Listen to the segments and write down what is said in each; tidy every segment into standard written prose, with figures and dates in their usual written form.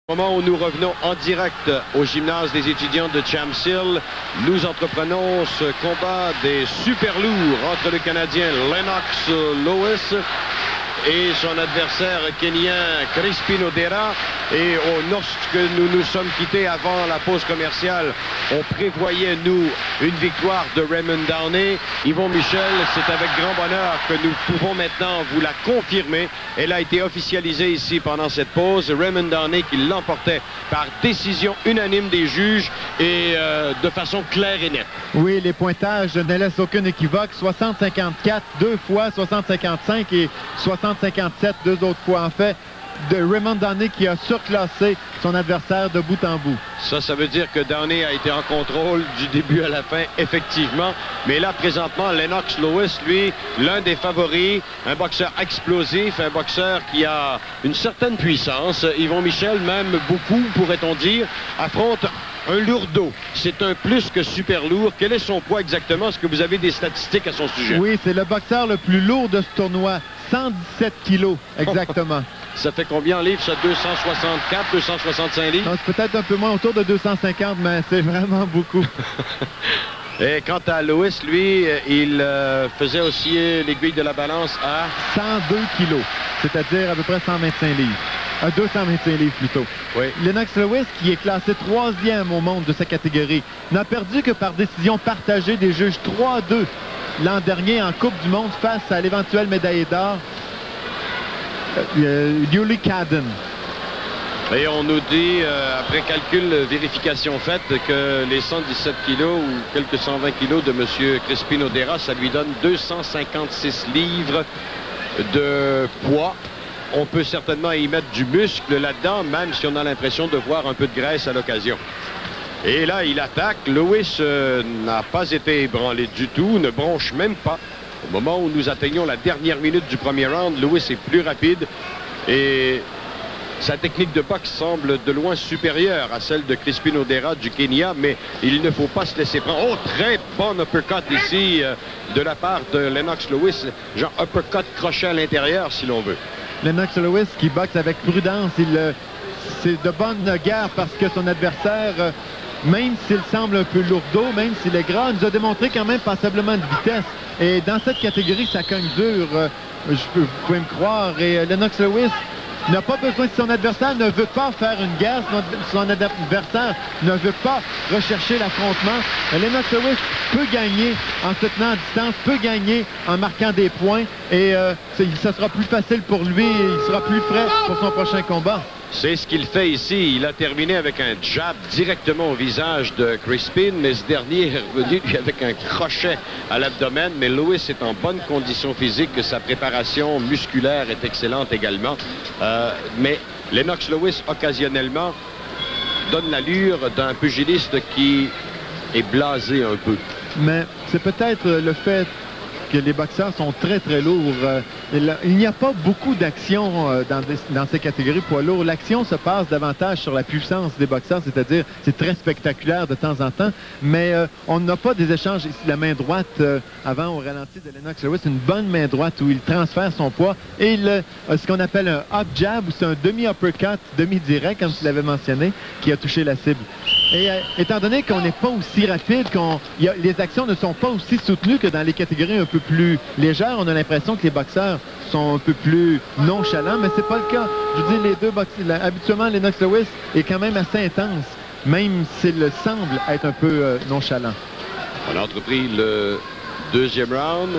Au moment où nous revenons en direct au gymnase des étudiants de Champs Hill, nous entreprenons ce combat des super lourds entre le Canadien Lennox Lewis et son adversaire kenyan Crispin Odera. Et lorsque nous nous sommes quittés avant la pause commerciale, on prévoyait, nous, une victoire de Raymond Downey. Yvon Michel, c'est avec grand bonheur que nous pouvons maintenant vous la confirmer. Elle a été officialisée ici pendant cette pause. Raymond Downey qui l'emportait par décision unanime des juges et de façon claire et nette. Oui, les pointages ne laissent aucun équivoque. 60-54 deux fois, 60-55 et 60-57 deux autres fois. En fait, de Raymond Downey qui a surclassé son adversaire de bout en bout. Ça veut dire que Downey a été en contrôle du début à la fin, effectivement. Mais là, présentement, Lennox Lewis, lui, l'un des favoris, un boxeur explosif, un boxeur qui a une certaine puissance. Yvon Michel, même beaucoup, pourrait-on dire, affronte un lourdeau. C'est un plus que super lourd. Quel est son poids exactement? Est-ce que vous avez des statistiques à son sujet? Oui, c'est le boxeur le plus lourd de ce tournoi. 117 kilos, exactement. Ça fait combien en livres, ça? 264, 265 livres? C'est peut-être un peu moins, autour de 250, mais c'est vraiment beaucoup. Et quant à Lewis, lui, il faisait osciller l'aiguille de la balance à 102 kilos, c'est-à-dire à peu près 125 livres. 225 livres plutôt. Oui. Lennox Lewis, qui est classé 3e au monde de sa catégorie, n'a perdu que par décision partagée des juges 3-2 l'an dernier en Coupe du Monde face à l'éventuel médaillé d'or Yuli Cadden. Et on nous dit, après calcul, vérification faite, que les 117 kilos ou quelques 120 kilos de M. Crispin Odera, ça lui donne 256 livres de poids. On peut certainement y mettre du muscle là-dedans, même si on a l'impression de voir un peu de graisse à l'occasion. Et là, il attaque. Lewis n'a pas été ébranlé du tout, ne bronche même pas. Au moment où nous atteignons la dernière minute du premier round, Lewis est plus rapide et sa technique de boxe semble de loin supérieure à celle de Crispin Odera du Kenya, mais il ne faut pas se laisser prendre. Oh, très bon uppercut ici de la part de Lennox Lewis. Genre uppercut crochet à l'intérieur, si l'on veut. Lennox Lewis qui boxe avec prudence. C'est de bonne guerre parce que son adversaire, même s'il semble un peu lourdeau, même s'il est gras, nous a démontré quand même passablement de vitesse. Et dans cette catégorie, ça cogne dur. Vous pouvez me croire. Et Lennox Lewis n'a pas besoin, si son adversaire ne veut pas faire une guerre, son adversaire ne veut pas rechercher l'affrontement, Lennox Lewis peut gagner en se tenant à distance, peut gagner en marquant des points et ça sera plus facile pour lui et il sera plus prêt pour son prochain combat. C'est ce qu'il fait ici. Il a terminé avec un jab directement au visage de Crispin, mais ce dernier est revenu avec un crochet à l'abdomen. Mais Lewis est en bonne condition physique, sa préparation musculaire est excellente également. Mais Lennox Lewis, occasionnellement, donne l'allure d'un pugiliste qui est blasé un peu. Mais c'est peut-être le fait que les boxeurs sont très, très lourds. Il n'y a pas beaucoup d'action dans ces catégories poids lourds. L'action se passe davantage sur la puissance des boxeurs, c'est-à-dire c'est très spectaculaire de temps en temps, mais on n'a pas des échanges ici. La main droite, avant au ralenti de Lennox Lewis, une bonne main droite où il transfère son poids et ce qu'on appelle un up jab, ou c'est un demi-uppercut, demi-direct, comme tu l'avais mentionné, qui a touché la cible. Et étant donné qu'on n'est pas aussi rapide, les actions ne sont pas aussi soutenues que dans les catégories un peu plus légères, on a l'impression que les boxeurs sont un peu plus nonchalants, mais c'est pas le cas. Je vous dis, les deux boxeurs, habituellement, Lennox Lewis est quand même assez intense, même s'il semble être un peu nonchalant. On a entrepris le deuxième round.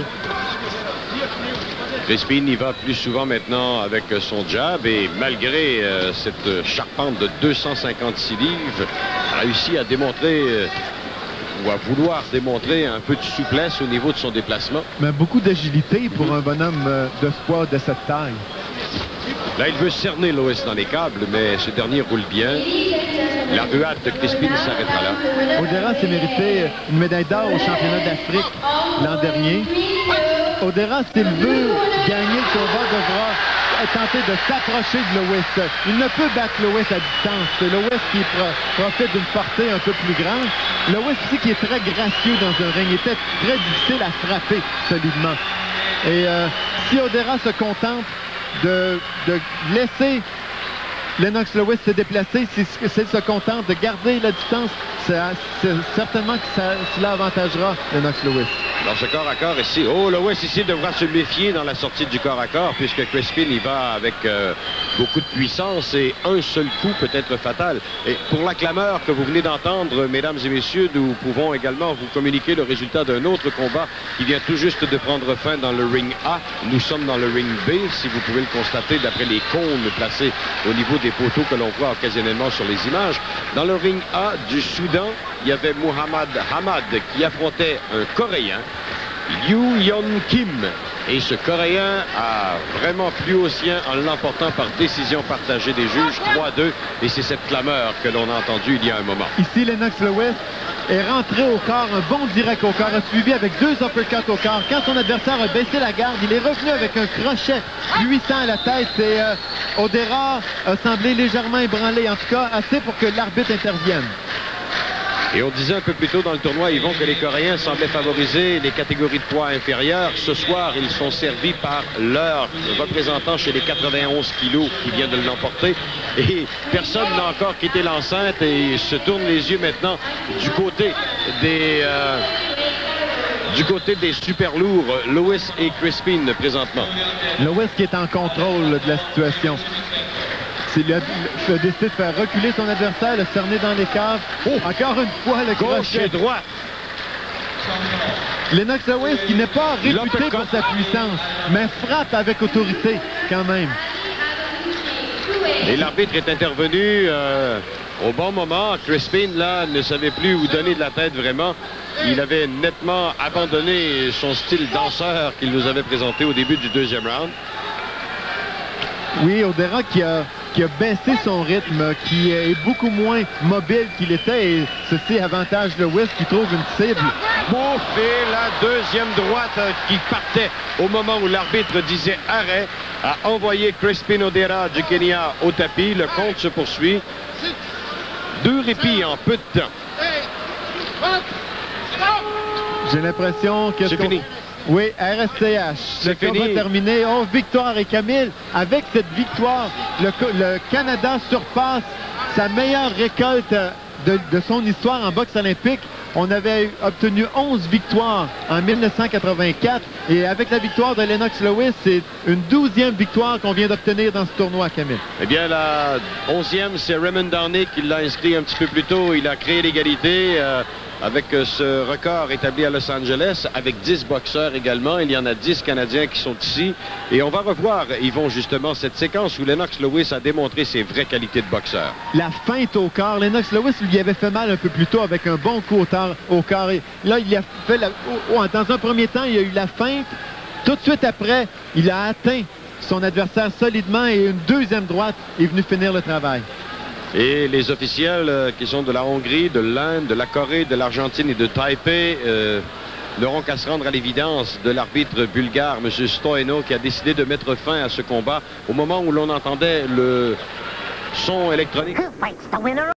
Crispin y va plus souvent maintenant avec son jab et malgré cette charpente de 256 livres, a réussi à démontrer ou à vouloir démontrer un peu de souplesse au niveau de son déplacement. Mais beaucoup d'agilité pour un bonhomme de poids de cette taille. Là, il veut cerner Lewis dans les câbles, mais ce dernier roule bien. La ruade de Crispin s'arrêtera là. Odera s'est mérité une médaille d'or au championnat d'Afrique l'an dernier. Odera, s'il veut gagner le combat, devra tenter de s'approcher de Lewis. Il ne peut battre Lewis à distance. C'est Lewis qui profite d'une portée un peu plus grande. Lewis aussi qui est très gracieux dans un ring. Il était très difficile à frapper solidement. Et si Odera se contente de laisser Lennox Lewis s'est déplacé. S'il se contente de garder la distance, c'est certainement que cela avantagera Lennox Lewis. Dans ce corps à corps ici, Lewis ici devra se méfier dans la sortie du corps à corps puisque Crispin y va avec beaucoup de puissance et un seul coup peut être fatal. Et pour la clameur que vous venez d'entendre, mesdames et messieurs, nous pouvons également vous communiquer le résultat d'un autre combat qui vient tout juste de prendre fin dans le ring A. Nous sommes dans le ring B, si vous pouvez le constater d'après les cônes placés au niveau des poteaux que l'on voit occasionnellement sur les images. Dans le ring A du Soudan, il y avait Muhammad Hamad qui affrontait un Coréen, Yu Yeon Kim. Et ce Coréen a vraiment plu au sien en l'emportant par décision partagée des juges 3-2. Et c'est cette clameur que l'on a entendue il y a un moment. Ici, Lennox Lewis est rentré au corps, un bon direct au corps, a suivi avec 2 uppercuts au corps. Quand son adversaire a baissé la garde, il est revenu avec un crochet puissant à la tête. Et Odera a semblé légèrement ébranlé, en tout cas assez pour que l'arbitre intervienne. Et on disait un peu plus tôt dans le tournoi, Yvon, que les Coréens semblaient favoriser les catégories de poids inférieures. Ce soir, ils sont servis par leur représentant chez les 91 kilos qui vient de l'emporter. Et personne n'a encore quitté l'enceinte et se tourne les yeux maintenant du côté des super lourds, Lewis et Crispin présentement. Lewis qui est en contrôle de la situation. Il a décidé de faire reculer son adversaire, le cerner dans les caves. Encore une fois, le gauche et droite. Lennox Lewis qui n'est pas réputé pour sa puissance, mais frappe avec autorité quand même. Et l'arbitre est intervenu au bon moment. Crispin, là, ne savait plus où donner de la tête vraiment. Il avait nettement abandonné son style danseur qu'il nous avait présenté au début du deuxième round. Oui, Odera qui a baissé son rythme, qui est beaucoup moins mobile qu'il était, et ceci avantage Lewis qui trouve une cible. Pouf, et la deuxième droite qui partait au moment où l'arbitre disait arrêt, a envoyé Crispin Odera du Kenya au tapis. Le compte se poursuit. 2 répits en peu de temps. J'ai l'impression que... C'est fini. Oui, RSCH. Le combat terminé. Victoire. Et Camille, avec cette victoire, le Canada surpasse sa meilleure récolte de son histoire en boxe olympique. On avait obtenu 11 victoires en 1984. Et avec la victoire de Lennox Lewis, c'est une 12e victoire qu'on vient d'obtenir dans ce tournoi, Camille. Eh bien, la 11e, c'est Raymond Downey qui l'a inscrit un petit peu plus tôt. Il a créé l'égalité avec ce record établi à Los Angeles, avec 10 boxeurs également. Il y en a 10 Canadiens qui sont ici. Et on va revoir, Yvon, justement, cette séquence où Lennox Lewis a démontré ses vraies qualités de boxeur. La feinte au corps. Lennox Lewis lui avait fait mal un peu plus tôt avec un bon coup au corps. Et là, il a fait dans un premier temps, il y a eu la feinte. Tout de suite après, il a atteint son adversaire solidement et une deuxième droite est venue finir le travail. Et les officiels qui sont de la Hongrie, de l'Inde, de la Corée, de l'Argentine et de Taipei n'auront qu'à se rendre à l'évidence de l'arbitre bulgare, M. Stoyanov, qui a décidé de mettre fin à ce combat au moment où l'on entendait le son électronique.